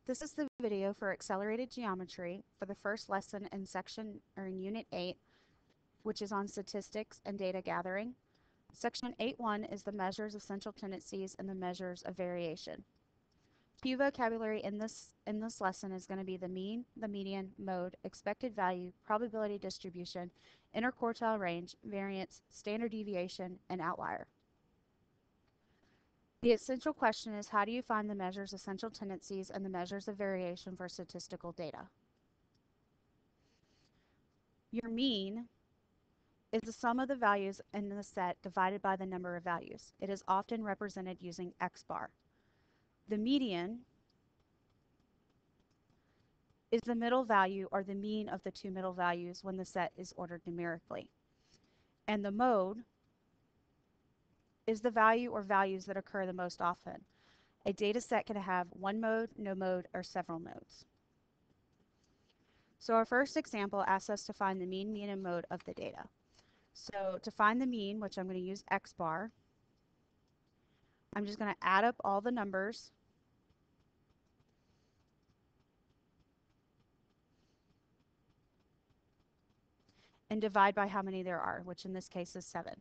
This is the video for accelerated geometry for the first lesson in section or in Unit 8, which is on statistics and data gathering. Section 8.1 is the measures of central tendencies and the measures of variation. Key vocabulary in this lesson is going to be the mean, the median, mode, expected value, probability distribution, interquartile range, variance, standard deviation, and outlier. The essential question is, how do you find the measures of central tendencies and the measures of variation for statistical data? Your mean is the sum of the values in the set divided by the number of values. It is often represented using X bar. The median is the middle value or the mean of the two middle values when the set is ordered numerically. And the mode is the value or values that occur the most often. A data set can have one mode, no mode, or several modes. So our first example asks us to find the mean, mean, and mode of the data. So to find the mean, which I'm going to use X bar, I'm just going to add up all the numbers and divide by how many there are, which in this case is 7.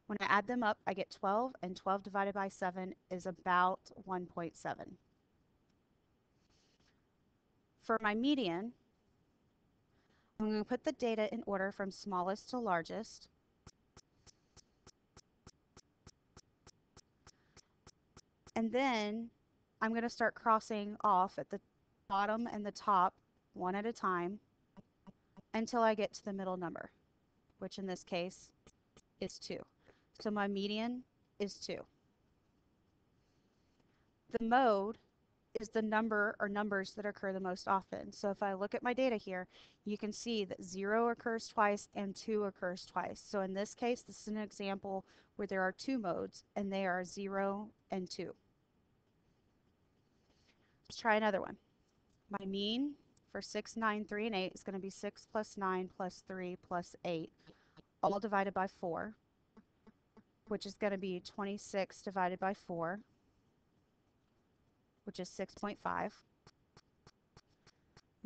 When I add them up, I get 12, and 12 divided by 7 is about 1.7. For my median, I'm going to put the data in order from smallest to largest. And then I'm going to start crossing off at the bottom and the top one at a time until I get to the middle number, which in this case is 2. So my median is 2. The mode is the number or numbers that occur the most often. So if I look at my data here, you can see that 0 occurs twice and 2 occurs twice. So in this case, this is an example where there are 2 modes, and they are 0 and 2. Let's try another one. My mean for 6, 9, 3, and 8 is going to be 6 plus 9 plus 3 plus 8, all divided by 4, which is going to be 26 divided by 4, which is 6.5.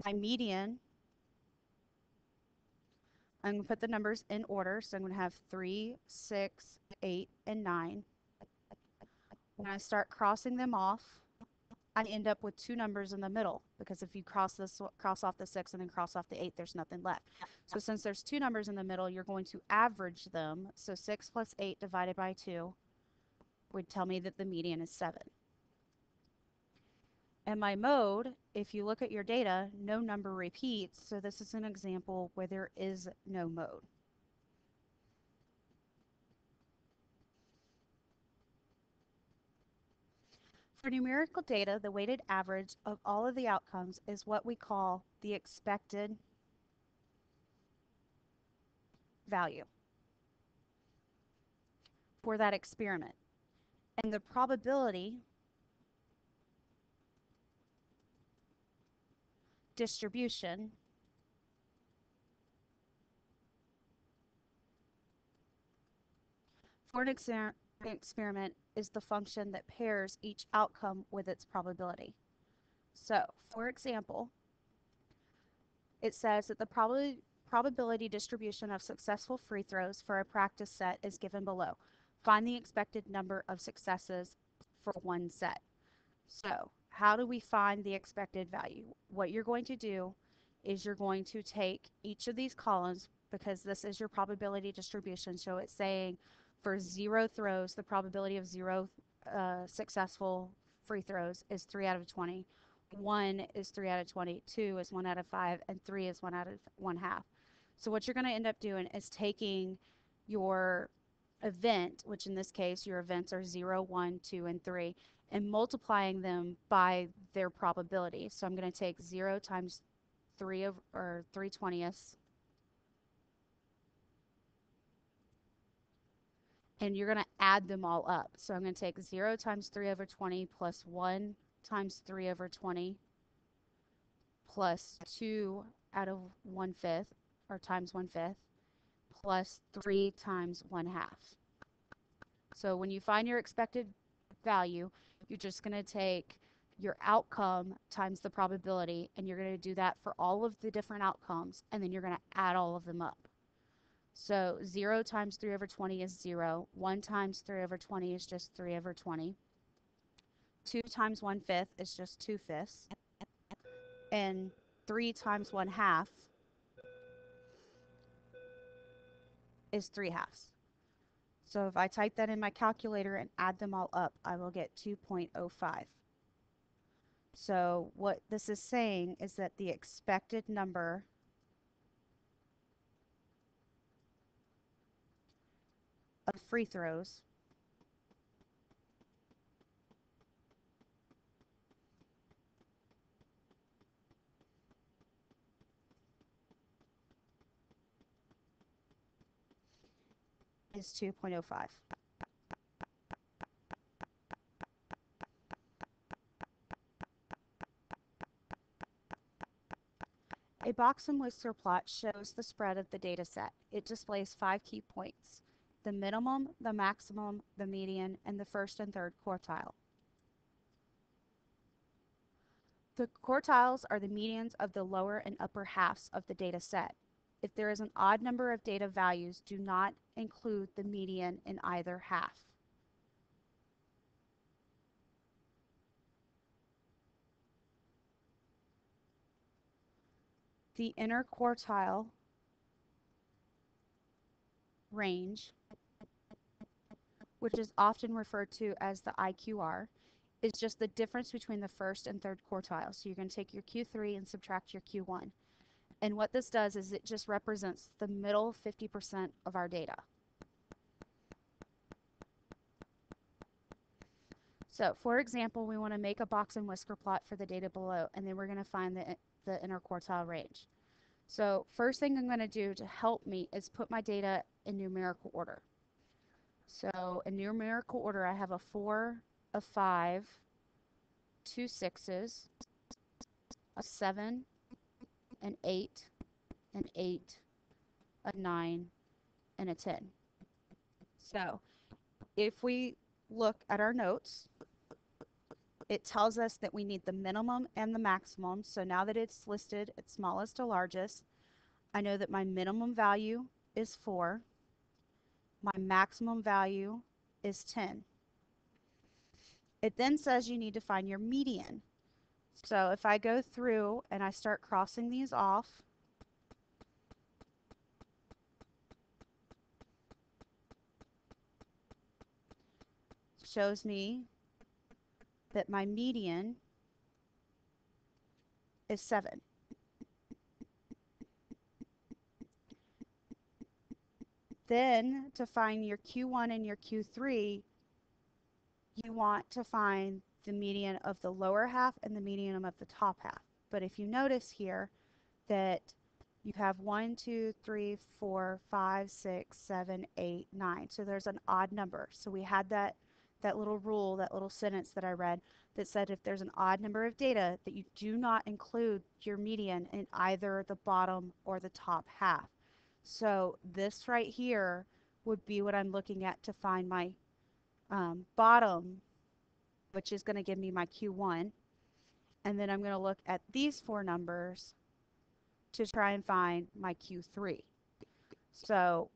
My median, I'm going to put the numbers in order. So I'm going to have 3, 6, 8, and 9. When I start crossing them off, I end up with 2 numbers in the middle, because if you cross off the 6 and then cross off the 8, there's nothing left. So since there's 2 numbers in the middle, you're going to average them. So 6 plus 8 divided by 2 would tell me that the median is 7. And my mode, if you look at your data, no number repeats. So this is an example where there is no mode. For numerical data, the weighted average of all of the outcomes is what we call the expected value for that experiment. And the probability distribution for an experiment is the function that pairs each outcome with its probability. So, for example, it says that the probability distribution of successful free throws for a practice set is given below. Find the expected number of successes for one set. So, how do we find the expected value? What you're going to do is you're going to take each of these columns, because this is your probability distribution. So it's saying for 0 throws, the probability of 0 successful free throws is 3 out of 20. 1 is 3 out of 20, 2 is 1 out of 5, and 3 is 1 out of 1/2. So what you're going to end up doing is taking your event, which in this case your events are 0, 1, 2, and 3, and multiplying them by their probability. So I'm going to take 0 times 3/20, and you're going to add them all up. So I'm going to take 0 times 3/20 plus 1 times 3/20 plus 2 out of 1/5, or times 1/5, plus 3 times 1/2. So when you find your expected value, you're just going to take your outcome times the probability, and you're going to do that for all of the different outcomes, and then you're going to add all of them up. So 0 times 3 over 20 is 0. 1 times 3 over 20 is just 3 over 20. 2 times 1/5 is just 2/5. And 3 times 1/2 is 3/2. So if I type that in my calculator and add them all up, I will get 2.05. So what this is saying is that the expected number of free throws is 2.05. A box and whisker plot shows the spread of the data set. It displays 5 key points: the minimum, the maximum, the median, and the first and third quartile. The quartiles are the medians of the lower and upper halves of the data set. If there is an odd number of data values, do not include the median in either half. The interquartile range, which is often referred to as the IQR, is just the difference between the first and third quartile. So you're going to take your Q3 and subtract your Q1. And what this does is it just represents the middle 50% of our data. So for example, we want to make a box and whisker plot for the data below, and then we're going to find the interquartile range. So first thing I'm going to do to help me is put my data in numerical order. So in numerical order, I have a 4, a 5, 2 6s, a 7, an 8, an 8, a 9, and a 10. So if we look at our notes, it tells us that we need the minimum and the maximum. So now that it's listed at smallest to largest, I know that my minimum value is 4. My maximum value is 10. It then says you need to find your median. So if I go through and I start crossing these off, shows me that my median is 7. Then to find your Q1 and your Q3, you want to find the median of the lower half and the median of the top half. But if you notice here that you have 1, 2, 3, 4, 5, 6, 7, 8, 9. So there's an odd number. So we had that little rule, that little sentence that I read that said if there's an odd number of data that you do not include your median in either the bottom or the top half. So this right here would be what I'm looking at to find my bottom, which is going to give me my Q1. And then I'm going to look at these 4 numbers to try and find my Q3. So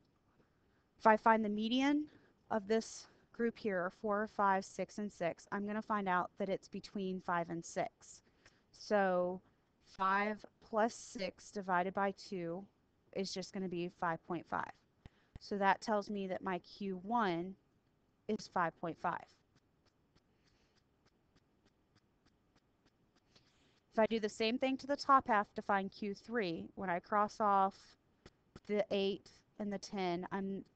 if I find the median of this group here, 4, 5, 6, and 6, I'm going to find out that it's between 5 and 6. So 5 plus 6 divided by 2 is just going to be 5.5. So that tells me that my Q1 is 5.5. If I do the same thing to the top half to find Q3, when I cross off the 8 and the 10,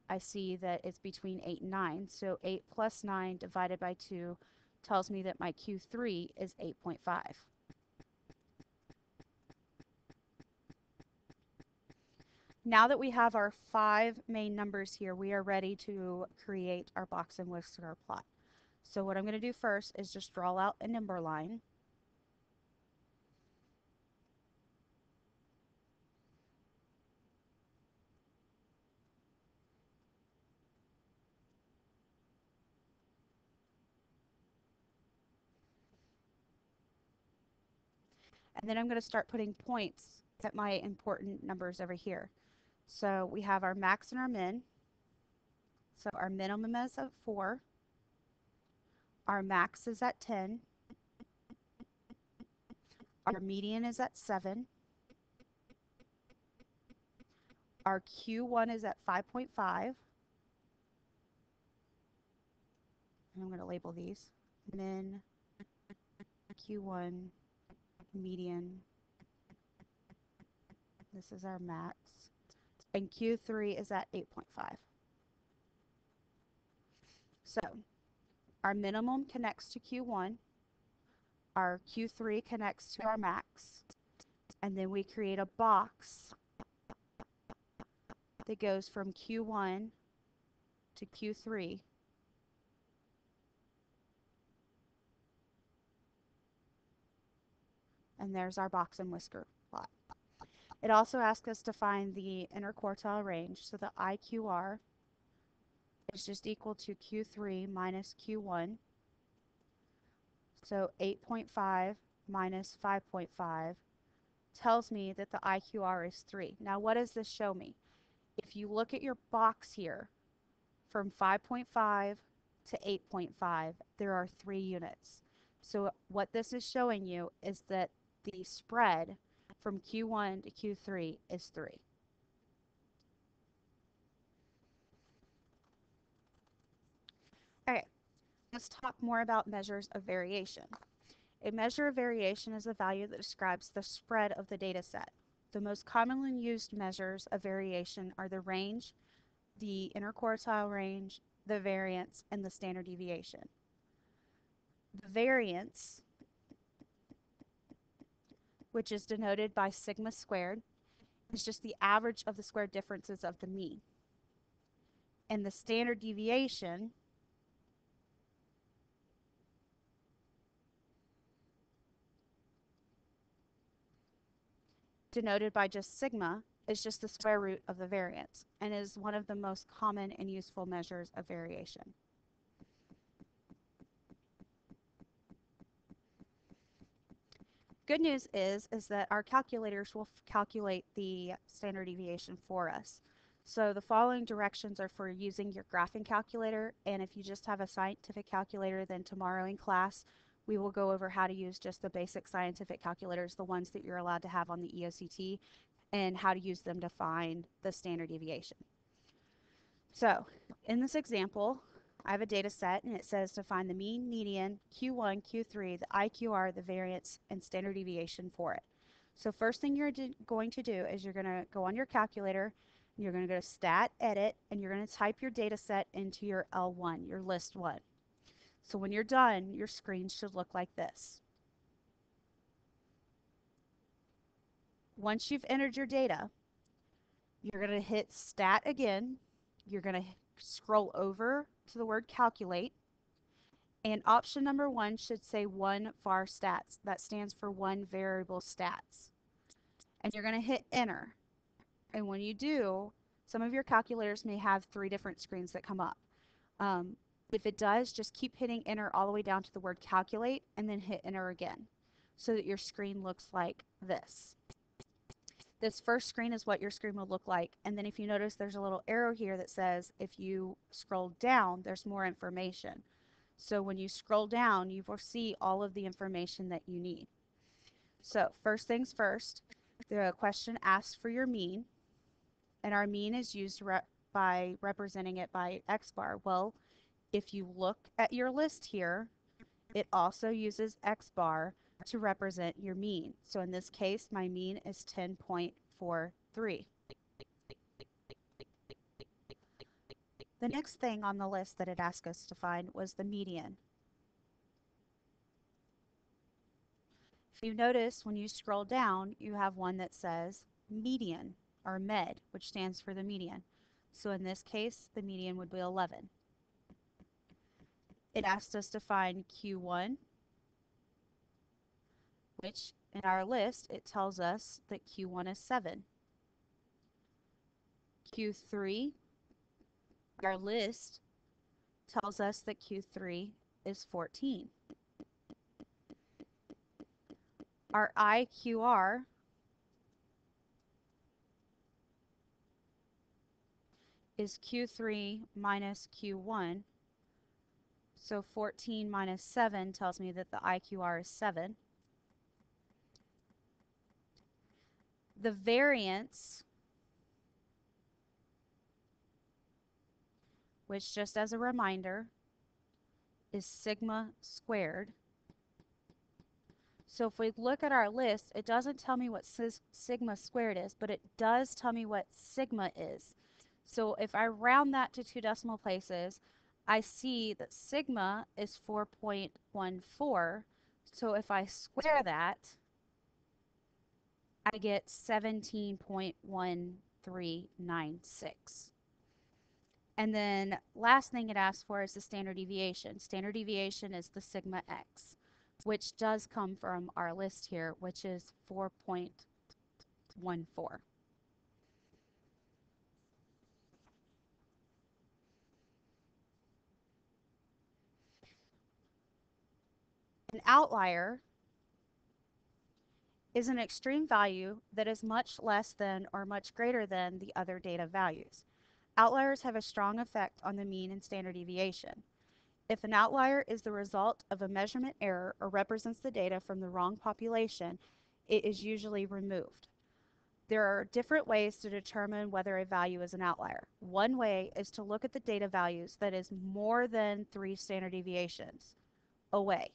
I see that it's between 8 and 9. So 8 plus 9 divided by 2 tells me that my Q3 is 8.5. Now that we have our 5 main numbers here, we are ready to create our box and whisker plot. So what I'm going to do first is just draw out a number line. And then I'm going to start putting points at my important numbers over here. So we have our max and our min. So our minimum is at 4. Our max is at 10. Our median is at 7. Our Q1 is at 5.5. And I'm going to label these. Min, Q1, median. This is our max. And Q3 is at 8.5. So our minimum connects to Q1. Our Q3 connects to our max. And then we create a box that goes from Q1 to Q3. And there's our box and whisker plot. It also asks us to find the interquartile range. So the IQR is just equal to Q3 minus Q1. So 8.5 minus 5.5 tells me that the IQR is 3. Now what does this show me? If you look at your box here, from 5.5 to 8.5, there are 3 units. So what this is showing you is that the spread from Q1 to Q3 is 3. Okay, let's talk more about measures of variation. A measure of variation is a value that describes the spread of the data set. The most commonly used measures of variation are the range, the interquartile range, the variance, and the standard deviation. The variance, which is denoted by sigma squared, is just the average of the square differences of the mean. And the standard deviation denoted by just sigma is just the square root of the variance and is one of the most common and useful measures of variation. Good news is that our calculators will calculate the standard deviation for us. So the following directions are for using your graphing calculator, and if you just have a scientific calculator, then tomorrow in class we will go over how to use just the basic scientific calculators, the ones that you're allowed to have on the EOCT, and how to use them to find the standard deviation. So in this example, I have a data set and it says to find the mean, median, Q1, Q3, the IQR, the variance, and standard deviation for it. So first thing you're going to do is you're going to go on your calculator, and you're going to go to Stat, Edit, and you're going to type your data set into your L1, your list 1. So when you're done, your screen should look like this. Once you've entered your data, you're going to hit Stat again. You're going to scroll over to the word Calculate. And option number 1 should say 1 var stats. That stands for 1 variable stats. And you're going to hit Enter. And when you do, some of your calculators may have 3 different screens that come up. If it does, just keep hitting Enter all the way down to the word Calculate and then hit Enter again so that your screen looks like this. This first screen is what your screen will look like. And then if you notice, there's a little arrow here that says if you scroll down, there's more information. So when you scroll down, you will see all of the information that you need. So first things first, the question asks for your mean, and our mean is used by representing it by X bar. Well, if you look at your list here, it also uses X bar to represent your mean. So in this case, my mean is 10.43. The next thing on the list that it asked us to find was the median. If you notice, when you scroll down, you have one that says median, or med, which stands for the median. So in this case, the median would be 11. It asked us to find Q1, which in our list, it tells us that Q1 is 7. Q3, our list tells us that Q3 is 14. our IQR is Q3 minus Q1. So 14 minus 7 tells me that the IQR is 7. The variance, which just as a reminder, is sigma squared. So if we look at our list, it doesn't tell me what sigma squared is, but it does tell me what sigma is. So if I round that to 2 decimal places, I see that sigma is 4.14. So if I square that, I get 17.1396. And then last thing it asks for is the standard deviation. Standard deviation is the sigma x, which does come from our list here, which is 4.14. An outlier is an extreme value that is much less than or much greater than the other data values. Outliers have a strong effect on the mean and standard deviation. If an outlier is the result of a measurement error or represents the data from the wrong population, it is usually removed. There are different ways to determine whether a value is an outlier. One way is to look at the data values that is more than 3 standard deviations away.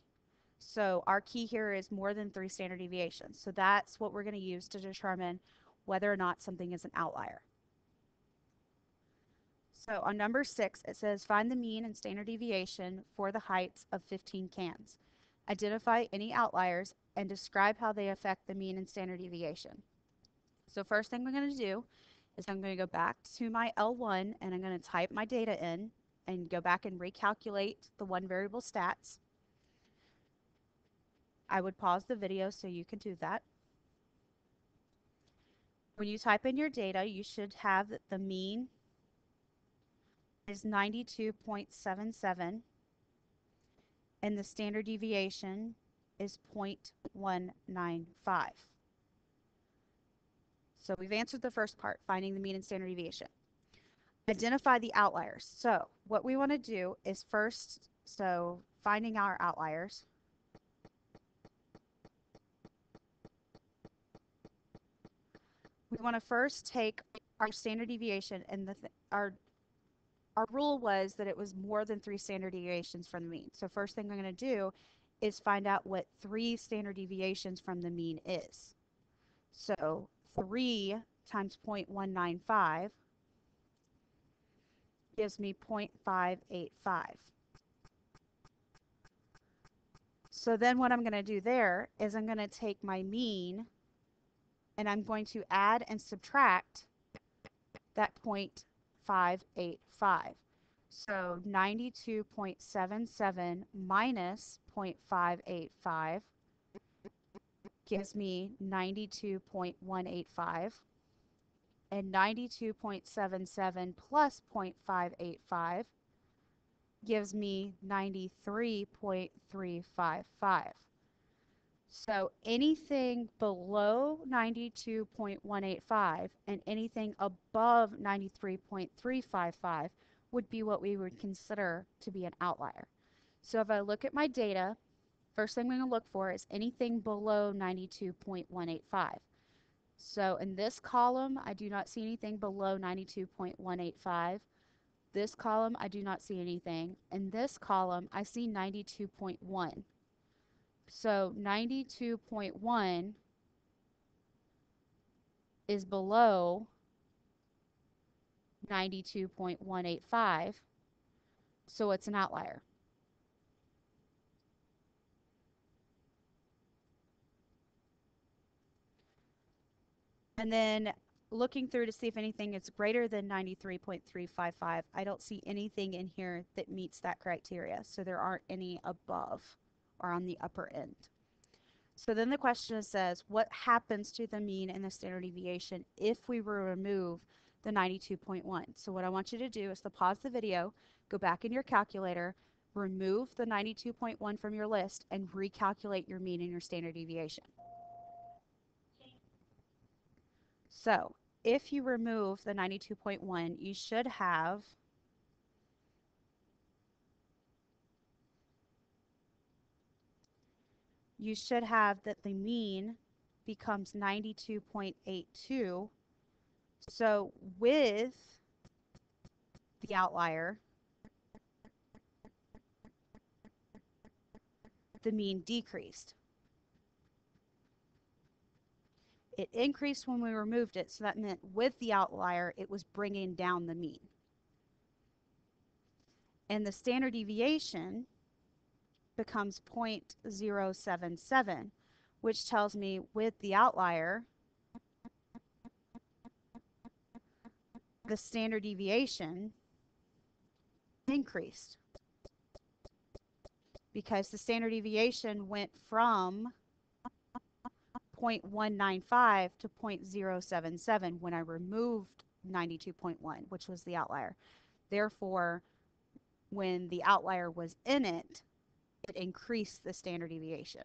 So our key here is more than 3 standard deviations. So that's what we're going to use to determine whether or not something is an outlier. So on number 6, it says find the mean and standard deviation for the heights of 15 cans. Identify any outliers and describe how they affect the mean and standard deviation. So first thing we're going to do is I'm going to go back to my L1 and I'm going to type my data in and go back and recalculate the one variable stats. I would pause the video so you can do that. When you type in your data, you should have that the mean is 92.77 and the standard deviation is 0.195. So we've answered the first part, finding the mean and standard deviation. Identify the outliers. So what we want to do is first, finding our outliers. We want to first take our standard deviation, and our rule was that it was more than 3 standard deviations from the mean. So first thing I'm going to do is find out what 3 standard deviations from the mean is. So 3 times 0.195 gives me 0.585. So then what I'm going to do there is I'm going to take my mean and I'm going to add and subtract that 0.585. So 92.77 minus 0.585 gives me 92.185. And 92.77 plus 0.585 gives me 93.355. So anything below 92.185 and anything above 93.355 would be what we would consider to be an outlier. So if I look at my data, first thing I'm going to look for is anything below 92.185. So in this column, I do not see anything below 92.185. This column, I do not see anything. In this column, I see 92.1. So 92.1 is below 92.185, so it's an outlier. And then looking through to see if anything is greater than 93.355, I don't see anything in here that meets that criteria. So there aren't any above or on the upper end. So then the question says, what happens to the mean and the standard deviation if we remove the 92.1? So what I want you to do is to pause the video, go back in your calculator, remove the 92.1 from your list, and recalculate your mean and your standard deviation. So if you remove the 92.1, you should have that the mean becomes 92.82. So with the outlier, the mean decreased. It increased when we removed it, so that meant with the outlier, it was bringing down the mean. And the standard deviation becomes 0.077, which tells me with the outlier, the standard deviation increased because the standard deviation went from 0.195 to 0.077 when I removed 92.1, which was the outlier. Therefore, when the outlier was in it, it increased the standard deviation.